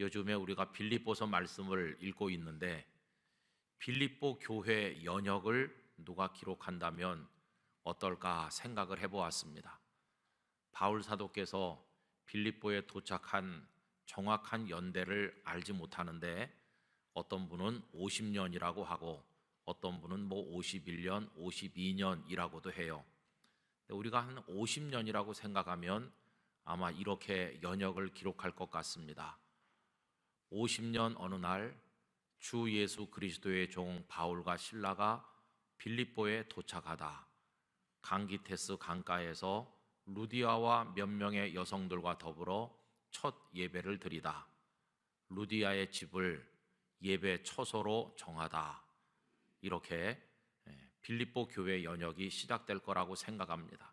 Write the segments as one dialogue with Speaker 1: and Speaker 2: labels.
Speaker 1: 요즘에 우리가 빌립보서 말씀을 읽고 있는데 빌립보 교회 연역을 누가 기록한다면 어떨까 생각을 해보았습니다. 바울 사도께서 빌립보에 도착한 정확한 연대를 알지 못하는데 어떤 분은 50년이라고 하고 어떤 분은 51년, 52년이라고도 해요. 우리가 한 50년이라고 생각하면 아마 이렇게 연역을 기록할 것 같습니다. 50년 어느 날 주 예수 그리스도의 종 바울과 실라가 빌립보에 도착하다 강기테스 강가에서 루디아와 몇 명의 여성들과 더불어 첫 예배를 드리다 루디아의 집을 예배 처소로 정하다, 이렇게 빌립보 교회 연역이 시작될 거라고 생각합니다.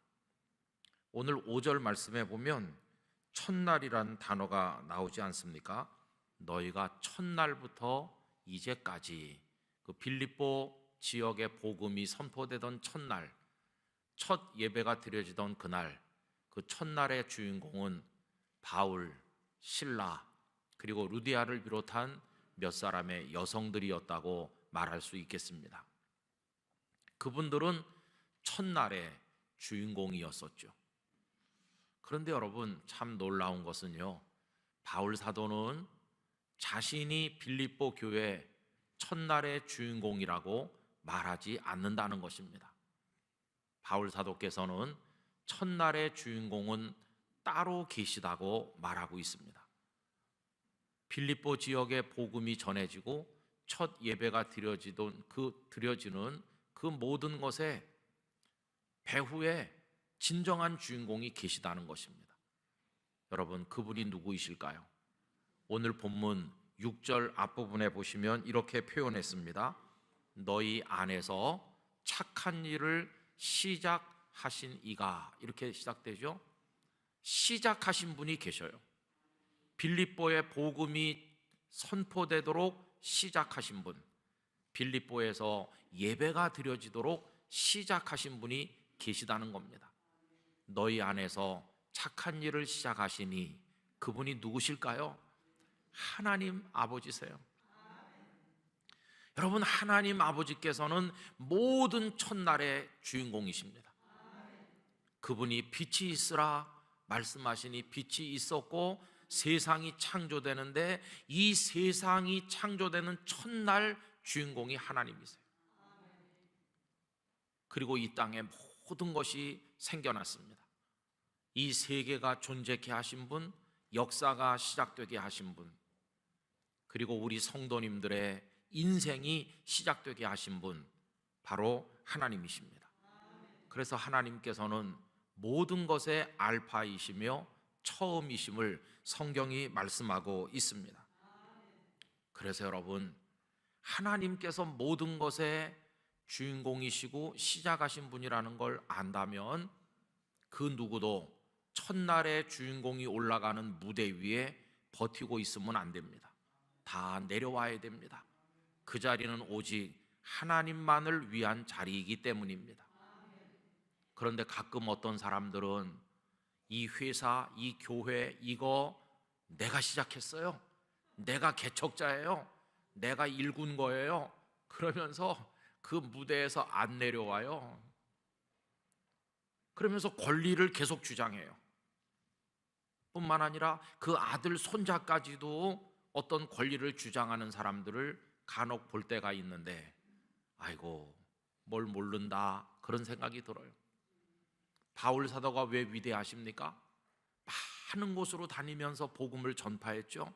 Speaker 1: 오늘 5절 말씀에 보면 첫날이란 단어가 나오지 않습니까? 너희가 첫날부터 이제까지, 그 빌립보 지역의 복음이 선포되던 첫날, 첫 예배가 드려지던 그날, 그 첫날의 주인공은 바울, 실라, 그리고 루디아를 비롯한 몇 사람의 여성들이었다고 말할 수 있겠습니다. 그분들은 첫날의 주인공이었었죠. 그런데 여러분, 참 놀라운 것은요, 바울 사도는 자신이 빌립보 교회 첫날의 주인공이라고 말하지 않는다는 것입니다. 바울 사도께서는 첫날의 주인공은 따로 계시다고 말하고 있습니다. 빌립보 지역의 복음이 전해지고 첫 예배가 드려지는 그 모든 것에 배후에 진정한 주인공이 계시다는 것입니다. 여러분, 그분이 누구이실까요? 오늘 본문 6절 앞부분에 보시면 이렇게 표현했습니다. 너희 안에서 착한 일을 시작하신 이가, 이렇게 시작되죠. 시작하신 분이 계셔요. 빌립보의 복음이 선포되도록 시작하신 분, 빌립보에서 예배가 드려지도록 시작하신 분이 계시다는 겁니다. 너희 안에서 착한 일을 시작하시니, 그분이 누구실까요? 하나님 아버지세요. 여러분, 하나님 아버지께서는 모든 첫날의 주인공이십니다. 그분이 빛이 있으라 말씀하시니 빛이 있었고 세상이 창조되는데 이 세상이 창조되는 첫날 주인공이 하나님이세요. 그리고 이 땅에 모든 것이 생겨났습니다. 이 세계가 존재케 하신 분, 역사가 시작되게 하신 분, 그리고 우리 성도님들의 인생이 시작되게 하신 분, 바로 하나님이십니다. 그래서 하나님께서는 모든 것의 알파이시며 처음이심을 성경이 말씀하고 있습니다. 그래서 여러분, 하나님께서 모든 것의 주인공이시고 시작하신 분이라는 걸 안다면 그 누구도 첫날의 주인공이 올라가는 무대 위에 버티고 있으면 안 됩니다. 다 내려와야 됩니다. 그 자리는 오직 하나님만을 위한 자리이기 때문입니다. 그런데 가끔 어떤 사람들은 이 회사, 이 교회, 이거 내가 시작했어요, 내가 개척자예요, 내가 일군 거예요, 그러면서 그 무대에서 안 내려와요. 그러면서 권리를 계속 주장해요. 뿐만 아니라 그 아들, 손자까지도 어떤 권리를 주장하는 사람들을 간혹 볼 때가 있는데, 아이고, 뭘 모른다, 그런 생각이 들어요. 바울 사도가 왜 위대하십니까? 많은 곳으로 다니면서 복음을 전파했죠.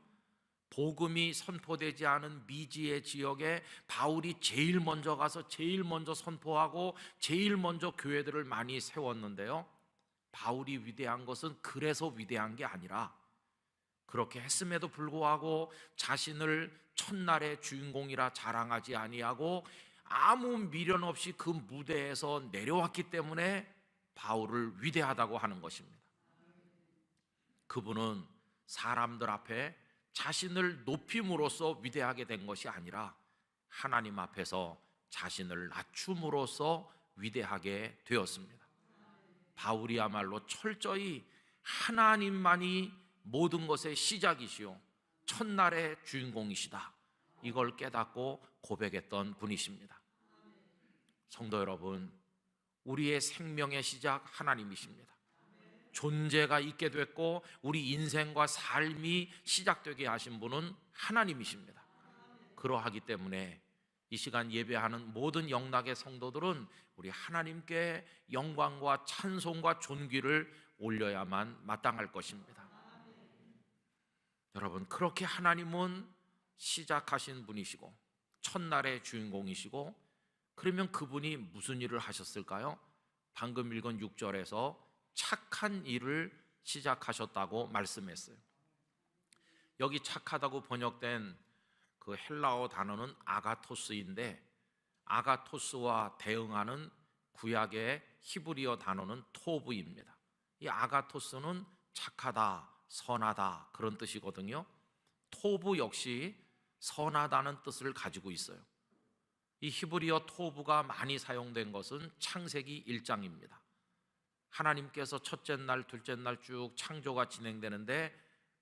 Speaker 1: 복음이 선포되지 않은 미지의 지역에 바울이 제일 먼저 가서 제일 먼저 선포하고 제일 먼저 교회들을 많이 세웠는데요, 바울이 위대한 것은 그래서 위대한 게 아니라 그렇게 했음에도 불구하고 자신을 첫날의 주인공이라 자랑하지 아니하고 아무 미련 없이 그 무대에서 내려왔기 때문에 바울을 위대하다고 하는 것입니다. 그분은 사람들 앞에 자신을 높임으로써 위대하게 된 것이 아니라 하나님 앞에서 자신을 낮춤으로써 위대하게 되었습니다. 바울이야말로 철저히 하나님만이 모든 것의 시작이시오, 첫날의 주인공이시다, 이걸 깨닫고 고백했던 분이십니다. 성도 여러분, 우리의 생명의 시작 하나님이십니다. 존재가 있게 됐고 우리 인생과 삶이 시작되게 하신 분은 하나님이십니다. 그러하기 때문에 이 시간 예배하는 모든 영락의 성도들은 우리 하나님께 영광과 찬송과 존귀를 올려야만 마땅할 것입니다. 여러분, 그렇게 하나님은 시작하신 분이시고 첫날의 주인공이시고, 그러면 그분이 무슨 일을 하셨을까요? 방금 읽은 6절에서 착한 일을 시작하셨다고 말씀했어요. 여기 착하다고 번역된 그 헬라어 단어는 아가토스인데, 아가토스와 대응하는 구약의 히브리어 단어는 토브입니다. 이 아가토스는 착하다, 선하다 그런 뜻이거든요. 토브 역시 선하다는 뜻을 가지고 있어요. 이 히브리어 토브가 많이 사용된 것은 창세기 1장입니다. 하나님께서 첫째 날, 둘째 날 쭉 창조가 진행되는데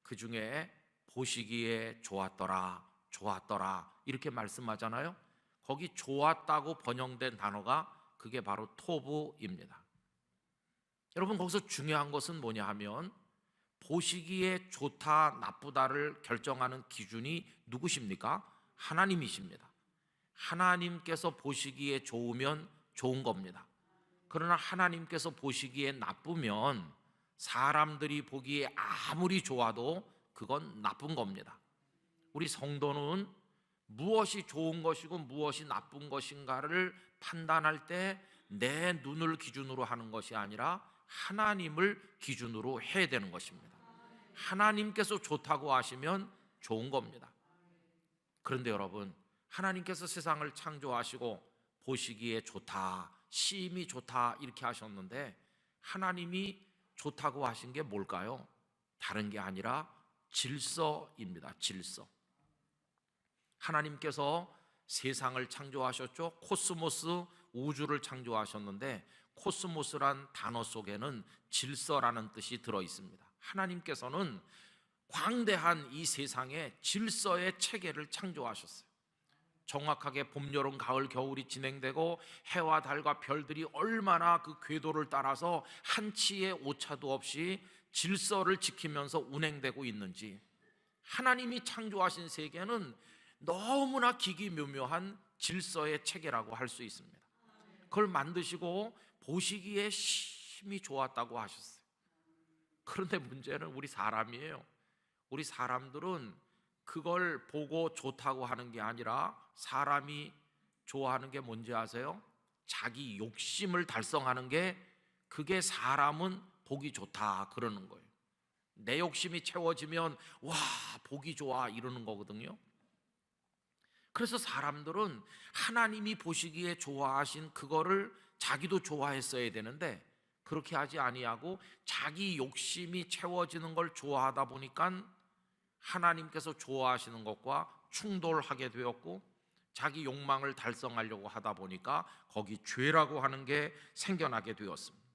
Speaker 1: 그 중에 보시기에 좋았더라, 좋았더라 이렇게 말씀하잖아요. 거기 좋았다고 번역된 단어가 그게 바로 토브입니다. 여러분, 거기서 중요한 것은 뭐냐 하면 보시기에 좋다, 나쁘다를 결정하는 기준이 누구십니까? 하나님이십니다. 하나님께서 보시기에 좋으면 좋은 겁니다. 그러나 하나님께서 보시기에 나쁘면 사람들이 보기에 아무리 좋아도 그건 나쁜 겁니다. 우리 성도는 무엇이 좋은 것이고 무엇이 나쁜 것인가를 판단할 때 내 눈을 기준으로 하는 것이 아니라 하나님을 기준으로 해야 되는 것입니다. 하나님께서 좋다고 하시면 좋은 겁니다. 그런데 여러분, 하나님께서 세상을 창조하시고 보시기에 좋다, 심히 좋다 이렇게 하셨는데 하나님이 좋다고 하신 게 뭘까요? 다른 게 아니라 질서입니다. 질서. 하나님께서 세상을 창조하셨죠. 코스모스, 우주를 창조하셨는데 코스모스란 단어 속에는 질서라는 뜻이 들어 있습니다. 하나님께서는 광대한 이 세상에 질서의 체계를 창조하셨어요. 정확하게 봄, 여름, 가을, 겨울이 진행되고 해와 달과 별들이 얼마나 그 궤도를 따라서 한치의 오차도 없이 질서를 지키면서 운행되고 있는지, 하나님이 창조하신 세계는 너무나 기기묘묘한 질서의 체계라고 할 수 있습니다. 그걸 만드시고 보시기에 심히 좋았다고 하셨어요. 그런데 문제는 우리 사람이에요. 우리 사람들은 그걸 보고 좋다고 하는 게 아니라 사람이 좋아하는 게 뭔지 아세요? 자기 욕심을 달성하는 게, 그게 사람은 보기 좋다 그러는 거예요. 내 욕심이 채워지면 와, 보기 좋아 이러는 거거든요. 그래서 사람들은 하나님이 보시기에 좋아하신 그거를 자기도 좋아했어야 되는데 그렇게 하지 아니하고 자기 욕심이 채워지는 걸 좋아하다 보니까 하나님께서 좋아하시는 것과 충돌하게 되었고, 자기 욕망을 달성하려고 하다 보니까 거기 죄라고 하는 게 생겨나게 되었습니다.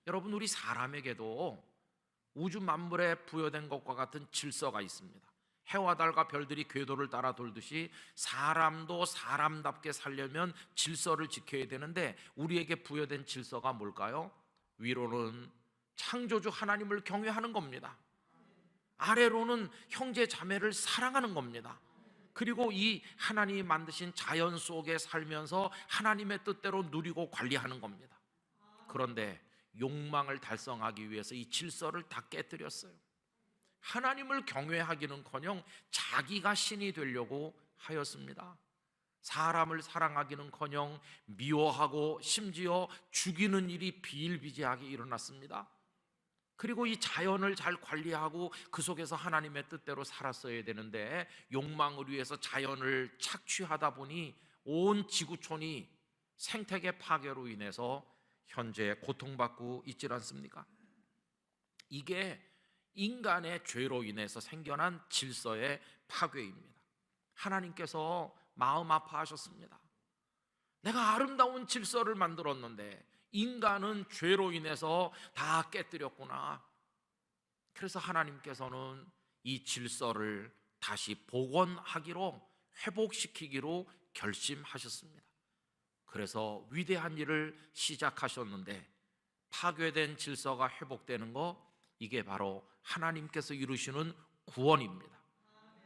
Speaker 1: 여러분, 우리 사람에게도 우주 만물에 부여된 것과 같은 질서가 있습니다. 해와 달과 별들이 궤도를 따라 돌듯이 사람도 사람답게 살려면 질서를 지켜야 되는데 우리에게 부여된 질서가 뭘까요? 위로는 창조주 하나님을 경외하는 겁니다. 아래로는 형제 자매를 사랑하는 겁니다. 그리고 이 하나님이 만드신 자연 속에 살면서 하나님의 뜻대로 누리고 관리하는 겁니다. 그런데 욕망을 달성하기 위해서 이 질서를 다 깨뜨렸어요. 하나님을 경외하기는커녕 자기가 신이 되려고 하였습니다. 사람을 사랑하기는커녕 미워하고 심지어 죽이는 일이 비일비재하게 일어났습니다. 그리고 이 자연을 잘 관리하고 그 속에서 하나님의 뜻대로 살았어야 되는데 욕망을 위해서 자연을 착취하다 보니 온 지구촌이 생태계 파괴로 인해서 현재 고통받고 있지 않습니까? 이게 인간의 죄로 인해서 생겨난 질서의 파괴입니다. 하나님께서 마음 아파하셨습니다. 내가 아름다운 질서를 만들었는데 인간은 죄로 인해서 다 깨뜨렸구나. 그래서 하나님께서는 이 질서를 다시 복원하기로, 회복시키기로 결심하셨습니다. 그래서 위대한 일을 시작하셨는데, 파괴된 질서가 회복되는 거, 이게 바로 하나님께서 이루시는 구원입니다.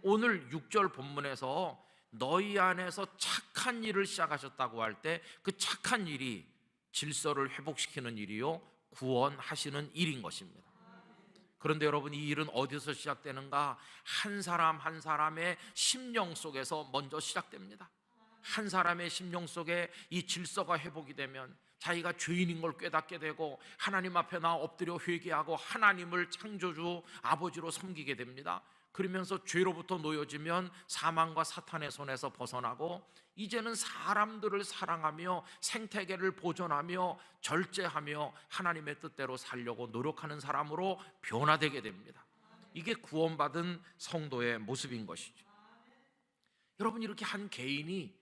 Speaker 1: 오늘 6절 본문에서 너희 안에서 착한 일을 시작하셨다고 할 때, 그 착한 일이 질서를 회복시키는 일이요, 구원하시는 일인 것입니다. 그런데 여러분, 이 일은 어디서 시작되는가? 한 사람 한 사람의 심령 속에서 먼저 시작됩니다. 한 사람의 심령 속에 이 질서가 회복이 되면 자기가 죄인인 걸 깨닫게 되고, 하나님 앞에 나 엎드려 회개하고 하나님을 창조주 아버지로 섬기게 됩니다. 그러면서 죄로부터 놓여지면 사망과 사탄의 손에서 벗어나고, 이제는 사람들을 사랑하며 생태계를 보존하며 절제하며 하나님의 뜻대로 살려고 노력하는 사람으로 변화되게 됩니다. 이게 구원받은 성도의 모습인 것이죠. 여러분, 이렇게 한 개인이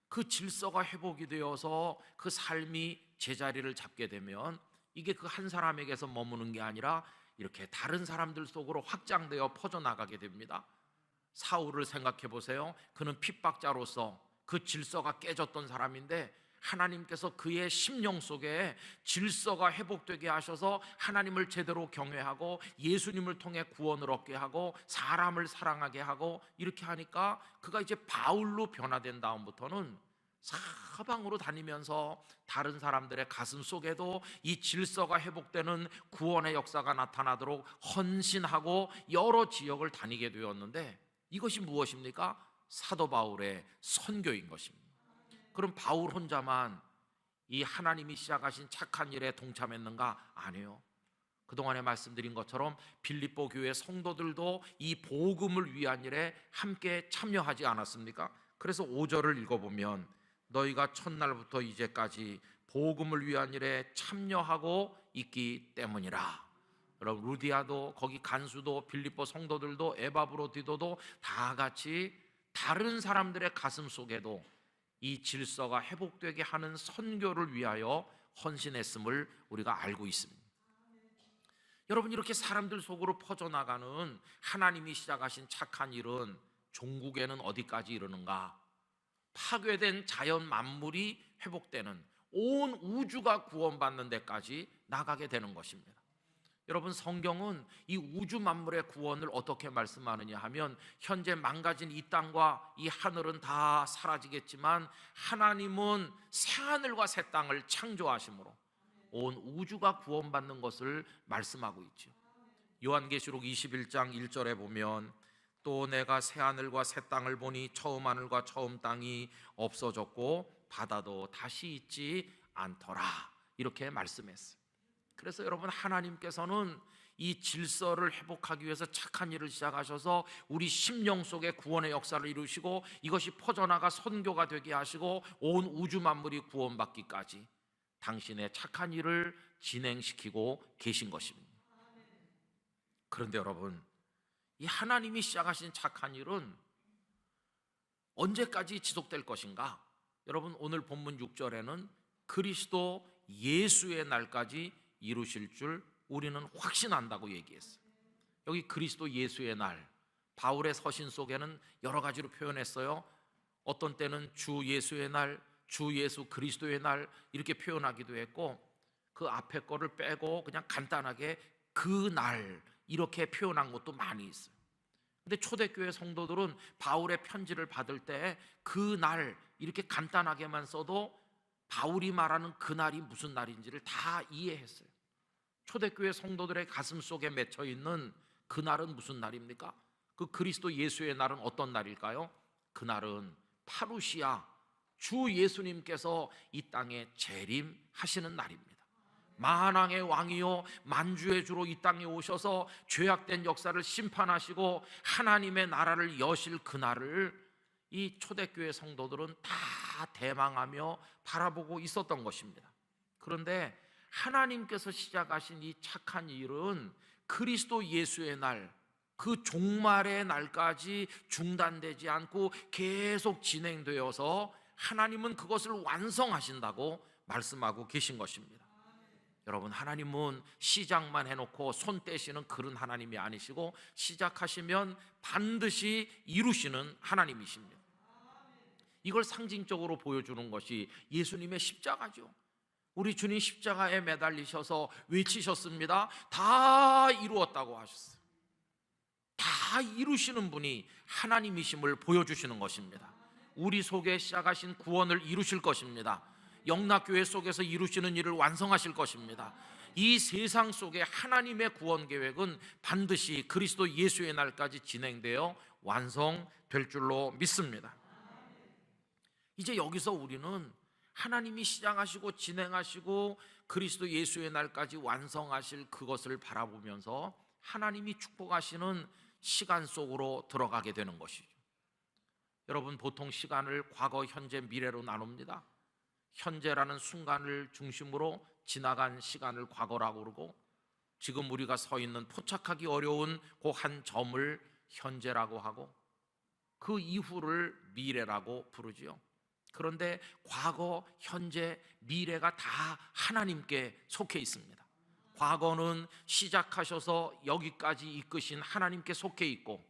Speaker 1: 그 질서가 회복이 되어서 그 삶이 제자리를 잡게 되면, 이게 그 한 사람에게서 머무는 게 아니라 이렇게 다른 사람들 속으로 확장되어 퍼져나가게 됩니다. 사울을 생각해 보세요. 그는 핍박자로서 그 질서가 깨졌던 사람인데, 하나님께서 그의 심령 속에 질서가 회복되게 하셔서 하나님을 제대로 경외하고 예수님을 통해 구원을 얻게 하고 사람을 사랑하게 하고, 이렇게 하니까 그가 이제 바울로 변화된 다음부터는 사방으로 다니면서 다른 사람들의 가슴 속에도 이 질서가 회복되는 구원의 역사가 나타나도록 헌신하고 여러 지역을 다니게 되었는데, 이것이 무엇입니까? 사도 바울의 선교인 것입니다. 그럼 바울 혼자만 이 하나님이 시작하신 착한 일에 동참했는가? 아니에요. 그동안에 말씀드린 것처럼 빌립보 교회 성도들도 이 복음을 위한 일에 함께 참여하지 않았습니까? 그래서 5절을 읽어보면, 너희가 첫날부터 이제까지 복음을 위한 일에 참여하고 있기 때문이라. 여러분, 루디아도, 거기 간수도, 빌립보 성도들도, 에바브로디도도 다 같이 다른 사람들의 가슴 속에도 이 질서가 회복되게 하는 선교를 위하여 헌신했음을 우리가 알고 있습니다. 여러분, 이렇게 사람들 속으로 퍼져나가는 하나님이 시작하신 착한 일은 종국에는 어디까지 이르는가? 파괴된 자연 만물이 회복되는, 온 우주가 구원받는 데까지 나가게 되는 것입니다. 여러분, 성경은 이 우주 만물의 구원을 어떻게 말씀하느냐 하면, 현재 망가진 이 땅과 이 하늘은 다 사라지겠지만 하나님은 새하늘과 새 땅을 창조하심으로 온 우주가 구원받는 것을 말씀하고 있죠. 요한계시록 21장 1절에 보면, 또 내가 새하늘과 새 땅을 보니 처음 하늘과 처음 땅이 없어졌고 바다도 다시 있지 않더라, 이렇게 말씀했어요. 그래서 여러분, 하나님께서는 이 질서를 회복하기 위해서 착한 일을 시작하셔서 우리 심령 속에 구원의 역사를 이루시고, 이것이 퍼져나가 선교가 되게 하시고 온 우주 만물이 구원받기까지 당신의 착한 일을 진행시키고 계신 것입니다. 그런데 여러분, 이 하나님이 시작하신 착한 일은 언제까지 지속될 것인가? 여러분, 오늘 본문 6절에는 그리스도 예수의 날까지 이루실 줄 우리는 확신한다고 얘기했어요. 여기 그리스도 예수의 날, 바울의 서신 속에는 여러 가지로 표현했어요. 어떤 때는 주 예수의 날, 주 예수 그리스도의 날, 이렇게 표현하기도 했고, 그 앞에 거를 빼고 그냥 간단하게 그 날, 이렇게 표현한 것도 많이 있어요. 근데 초대교회 성도들은 바울의 편지를 받을 때 그 날 이렇게 간단하게만 써도 바울이 말하는 그 날이 무슨 날인지를 다 이해했어요. 초대교회 성도들의 가슴 속에 맺혀 있는 그 날은 무슨 날입니까? 그 그리스도 예수의 날은 어떤 날일까요? 그 날은 파루시아, 주 예수님께서 이 땅에 재림하시는 날입니다. 만왕의 왕이요 만주의 주로 이 땅에 오셔서 죄악된 역사를 심판하시고 하나님의 나라를 여실 그날을 이 초대교회 성도들은 다 대망하며 바라보고 있었던 것입니다. 그런데 하나님께서 시작하신 이 착한 일은 그리스도 예수의 날, 그 종말의 날까지 중단되지 않고 계속 진행되어서 하나님은 그것을 완성하신다고 말씀하고 계신 것입니다. 여러분, 하나님은 시작만 해놓고 손 떼시는 그런 하나님이 아니시고 시작하시면 반드시 이루시는 하나님이십니다. 이걸 상징적으로 보여주는 것이 예수님의 십자가죠. 우리 주님 십자가에 매달리셔서 외치셨습니다. 다 이루었다고 하셨어요. 다 이루시는 분이 하나님이심을 보여주시는 것입니다. 우리 속에 시작하신 구원을 이루실 것입니다. 영락교회 속에서 이루시는 일을 완성하실 것입니다. 이 세상 속에 하나님의 구원 계획은 반드시 그리스도 예수의 날까지 진행되어 완성될 줄로 믿습니다. 이제 여기서 우리는 하나님이 시작하시고 진행하시고 그리스도 예수의 날까지 완성하실 그것을 바라보면서 하나님이 축복하시는 시간 속으로 들어가게 되는 것이죠. 여러분, 보통 시간을 과거, 현재, 미래로 나눕니다. 현재라는 순간을 중심으로 지나간 시간을 과거라고 그러고, 지금 우리가 서 있는 포착하기 어려운 그 한 점을 현재라고 하고, 그 이후를 미래라고 부르지요. 그런데 과거, 현재, 미래가 다 하나님께 속해 있습니다. 과거는 시작하셔서 여기까지 이끄신 하나님께 속해 있고,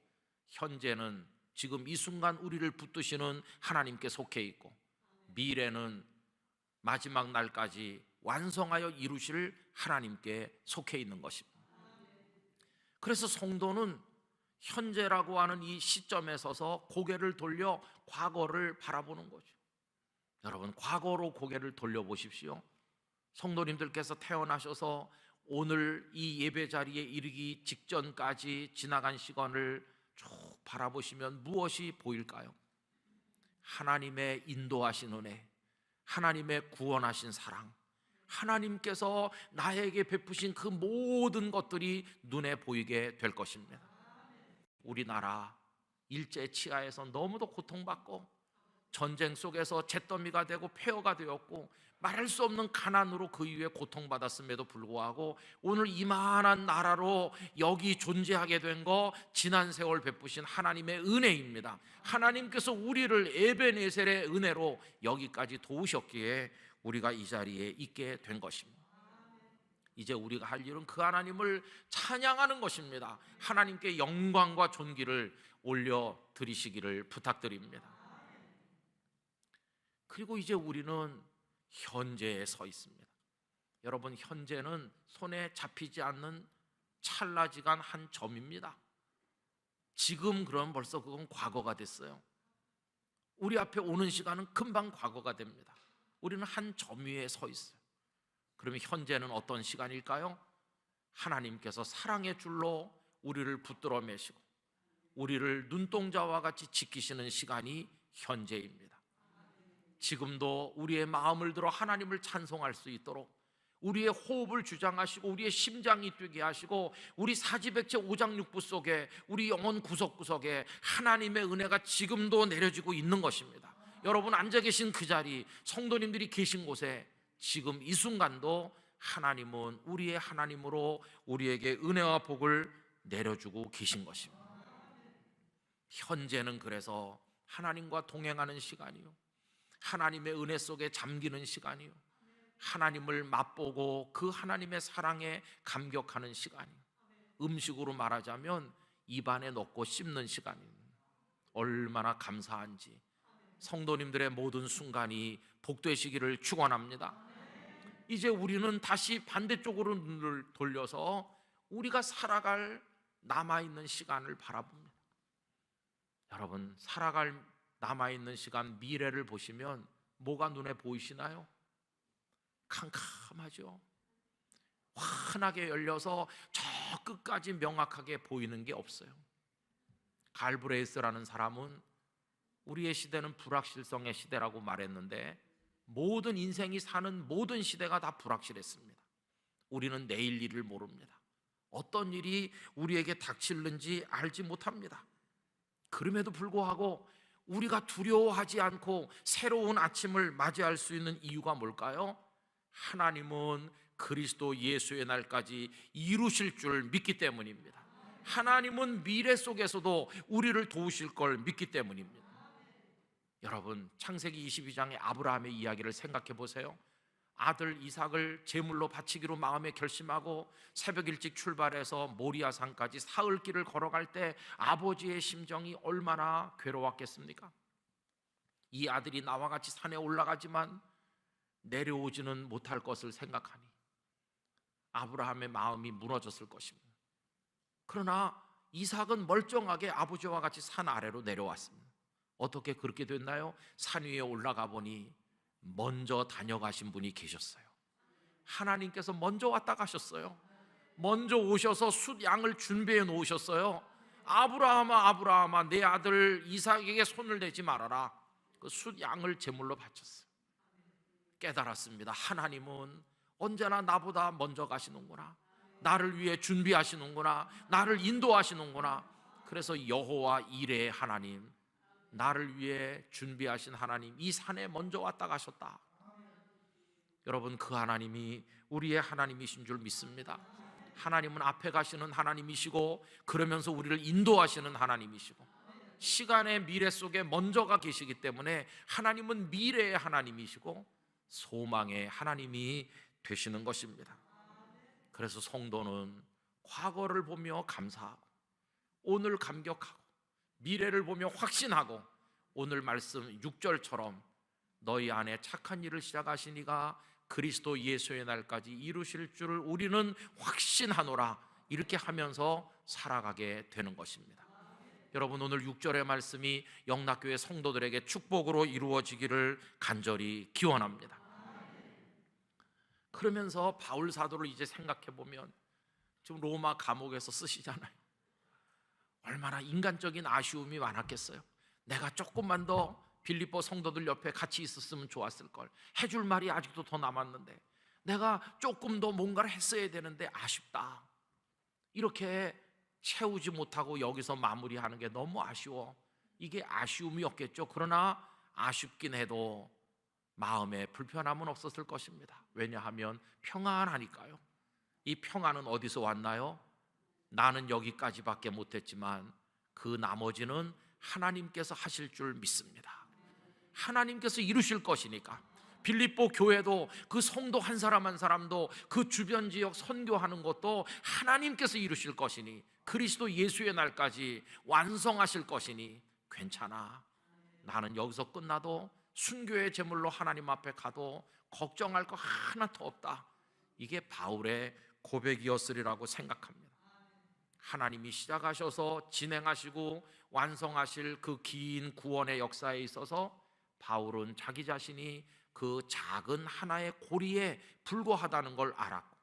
Speaker 1: 현재는 지금 이 순간 우리를 붙드시는 하나님께 속해 있고, 미래는 마지막 날까지 완성하여 이루실 하나님께 속해 있는 것입니다. 그래서 성도는 현재라고 하는 이 시점에 서서 고개를 돌려 과거를 바라보는 거죠. 여러분, 과거로 고개를 돌려보십시오. 성도님들께서 태어나셔서 오늘 이 예배 자리에 이르기 직전까지 지나간 시간을 쭉 바라보시면 무엇이 보일까요? 하나님의 인도하신 은혜, 하나님의 구원하신 사랑, 하나님께서 나에게 베푸신 그 모든 것들이 눈에 보이게 될 것입니다. 우리나라 일제 치하에서 너무도 고통받고 전쟁 속에서 잿더미가 되고 폐허가 되었고 말할 수 없는 가난으로 그 이후에 고통받았음에도 불구하고 오늘 이만한 나라로 여기 존재하게 된 거 지난 세월 베푸신 하나님의 은혜입니다. 하나님께서 우리를 에베네셀의 은혜로 여기까지 도우셨기에 우리가 이 자리에 있게 된 것입니다. 이제 우리가 할 일은 그 하나님을 찬양하는 것입니다. 하나님께 영광과 존귀를 올려드리시기를 부탁드립니다. 그리고 이제 우리는 현재에 서 있습니다. 여러분, 현재는 손에 잡히지 않는 찰나지간 한 점입니다. 지금 그럼 벌써 그건 과거가 됐어요. 우리 앞에 오는 시간은 금방 과거가 됩니다. 우리는 한 점 위에 서 있어요. 그러면 현재는 어떤 시간일까요? 하나님께서 사랑의 줄로 우리를 붙들어 매시고 우리를 눈동자와 같이 지키시는 시간이 현재입니다. 지금도 우리의 마음을 들어 하나님을 찬송할 수 있도록 우리의 호흡을 주장하시고 우리의 심장이 뛰게 하시고 우리 사지백체 오장육부 속에 우리 영혼 구석구석에 하나님의 은혜가 지금도 내려지고 있는 것입니다. 여러분, 앉아 계신 그 자리, 성도님들이 계신 곳에 지금 이 순간도 하나님은 우리의 하나님으로 우리에게 은혜와 복을 내려주고 계신 것입니다. 현재는 그래서 하나님과 동행하는 시간이요, 하나님의 은혜 속에 잠기는 시간이요, 하나님을 맛보고 그 하나님의 사랑에 감격하는 시간이요, 음식으로 말하자면 입안에 넣고 씹는 시간입니다. 얼마나 감사한지 성도님들의 모든 순간이 복되시기를 축원합니다. 이제 우리는 다시 반대쪽으로 눈을 돌려서 우리가 살아갈 남아있는 시간을 바라봅니다. 여러분, 살아갈 남아있는 시간, 미래를 보시면 뭐가 눈에 보이시나요? 캄캄하죠. 환하게 열려서 저 끝까지 명확하게 보이는 게 없어요. 갈브레이스라는 사람은 우리의 시대는 불확실성의 시대라고 말했는데 모든 인생이 사는 모든 시대가 다 불확실했습니다. 우리는 내일 일을 모릅니다. 어떤 일이 우리에게 닥칠는지 알지 못합니다. 그럼에도 불구하고 우리가 두려워하지 않고 새로운 아침을 맞이할 수 있는 이유가 뭘까요? 하나님은 그리스도 예수의 날까지 이루실 줄 믿기 때문입니다. 하나님은 미래 속에서도 우리를 도우실 걸 믿기 때문입니다. 여러분, 창세기 22장의 아브라함의 이야기를 생각해 보세요. 아들 이삭을 제물로 바치기로 마음에 결심하고 새벽 일찍 출발해서 모리아 산까지 사흘 길을 걸어갈 때 아버지의 심정이 얼마나 괴로웠겠습니까? 이 아들이 나와 같이 산에 올라가지만 내려오지는 못할 것을 생각하니 아브라함의 마음이 무너졌을 것입니다. 그러나 이삭은 멀쩡하게 아버지와 같이 산 아래로 내려왔습니다. 어떻게 그렇게 됐나요? 산 위에 올라가 보니 먼저 다녀가신 분이 계셨어요. 하나님께서 먼저 왔다 가셨어요. 먼저 오셔서 숫 양을 준비해 놓으셨어요. 아브라함아, 아브라함아, 내 아들 이삭에게 손을 대지 말아라. 그 숫 양을 제물로 바쳤어요. 깨달았습니다. 하나님은 언제나 나보다 먼저 가시는구나. 나를 위해 준비하시는구나. 나를 인도하시는구나. 그래서 여호와 이레의 하나님, 나를 위해 준비하신 하나님, 이 산에 먼저 왔다 가셨다. 여러분, 그 하나님이 우리의 하나님이신 줄 믿습니다. 하나님은 앞에 가시는 하나님이시고 그러면서 우리를 인도하시는 하나님이시고 시간의 미래 속에 먼저가 계시기 때문에 하나님은 미래의 하나님이시고 소망의 하나님이 되시는 것입니다. 그래서 성도는 과거를 보며 감사하고 오늘 감격하고 미래를 보며 확신하고 오늘 말씀 6절처럼 너희 안에 착한 일을 시작하신 이가 그리스도 예수의 날까지 이루실 줄을 우리는 확신하노라, 이렇게 하면서 살아가게 되는 것입니다. 여러분, 오늘 6절의 말씀이 영락교회 성도들에게 축복으로 이루어지기를 간절히 기원합니다. 그러면서 바울 사도를 이제 생각해 보면 지금 로마 감옥에서 쓰시잖아요. 얼마나 인간적인 아쉬움이 많았겠어요. 내가 조금만 더 빌립보 성도들 옆에 같이 있었으면 좋았을 걸. 해줄 말이 아직도 더 남았는데 내가 조금 더 뭔가를 했어야 되는데 아쉽다. 이렇게 채우지 못하고 여기서 마무리하는 게 너무 아쉬워. 이게 아쉬움이었겠죠. 그러나 아쉽긴 해도 마음에 불편함은 없었을 것입니다. 왜냐하면 평안하니까요. 이 평안은 어디서 왔나요? 나는 여기까지밖에 못했지만 그 나머지는 하나님께서 하실 줄 믿습니다. 하나님께서 이루실 것이니까. 빌립보 교회도 그 성도 한 사람 한 사람도 그 주변 지역 선교하는 것도 하나님께서 이루실 것이니 그리스도 예수의 날까지 완성하실 것이니 괜찮아. 나는 여기서 끝나도 순교의 제물로 하나님 앞에 가도 걱정할 거 하나도 없다. 이게 바울의 고백이었으리라고 생각합니다. 하나님이 시작하셔서 진행하시고 완성하실 그 긴 구원의 역사에 있어서 바울은 자기 자신이 그 작은 하나의 고리에 불과하다는 걸 알았고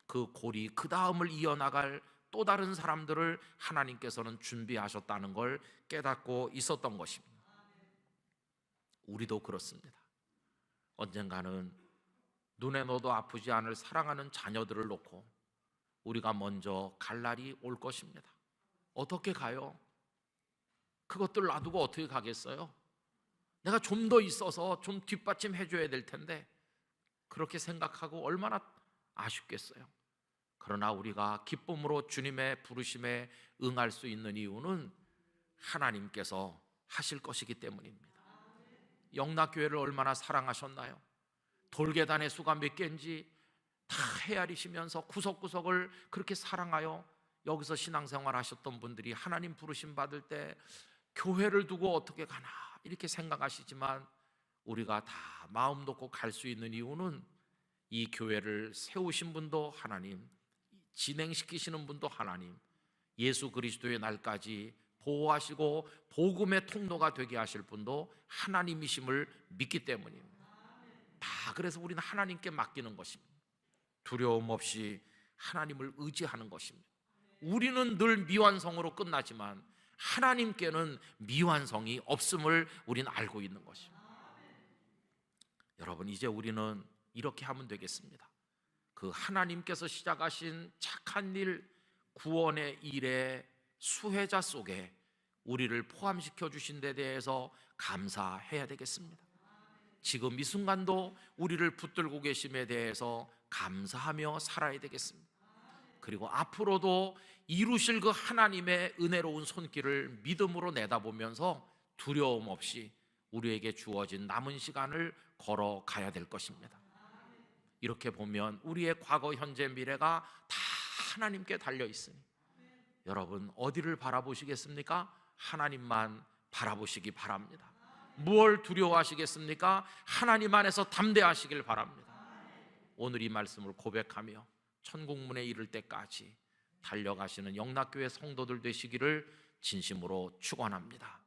Speaker 1: 그 고리 그 다음을 이어나갈 또 다른 사람들을 하나님께서는 준비하셨다는 걸 깨닫고 있었던 것입니다. 우리도 그렇습니다. 언젠가는 눈에 넣어도 아프지 않을 사랑하는 자녀들을 놓고 우리가 먼저 갈 날이 올 것입니다. 어떻게 가요? 그것들 놔두고 어떻게 가겠어요? 내가 좀 더 있어서 좀 뒷받침해 줘야 될 텐데 그렇게 생각하고 얼마나 아쉽겠어요. 그러나 우리가 기쁨으로 주님의 부르심에 응할 수 있는 이유는 하나님께서 하실 것이기 때문입니다. 영락교회를 얼마나 사랑하셨나요? 돌계단의 수가 몇 개인지 다 헤아리시면서 구석구석을 그렇게 사랑하여 여기서 신앙생활 하셨던 분들이 하나님 부르심 받을 때 교회를 두고 어떻게 가나 이렇게 생각하시지만 우리가 다 마음 놓고 갈 수 있는 이유는 이 교회를 세우신 분도 하나님, 진행시키시는 분도 하나님, 예수 그리스도의 날까지 보호하시고 복음의 통로가 되게 하실 분도 하나님이심을 믿기 때문입니다. 다 그래서 우리는 하나님께 맡기는 것입니다. 두려움 없이 하나님을 의지하는 것입니다. 우리는 늘 미완성으로 끝나지만 하나님께는 미완성이 없음을 우리는 알고 있는 것입니다. 여러분, 이제 우리는 이렇게 하면 되겠습니다. 그 하나님께서 시작하신 착한 일, 구원의 일의 수혜자 속에 우리를 포함시켜 주신 데 대해서 감사해야 되겠습니다. 지금 이 순간도 우리를 붙들고 계심에 대해서 감사하며 살아야 되겠습니다. 그리고 앞으로도 이루실 그 하나님의 은혜로운 손길을 믿음으로 내다보면서 두려움 없이 우리에게 주어진 남은 시간을 걸어가야 될 것입니다. 이렇게 보면 우리의 과거, 현재, 미래가 다 하나님께 달려 있으니 여러분 어디를 바라보시겠습니까? 하나님만 바라보시기 바랍니다. 무엇을 두려워하시겠습니까? 하나님 안에서 담대하시길 바랍니다. 오늘 이 말씀을 고백하며 천국문에 이를 때까지 달려가시는 영락교회 성도들 되시기를 진심으로 축원합니다.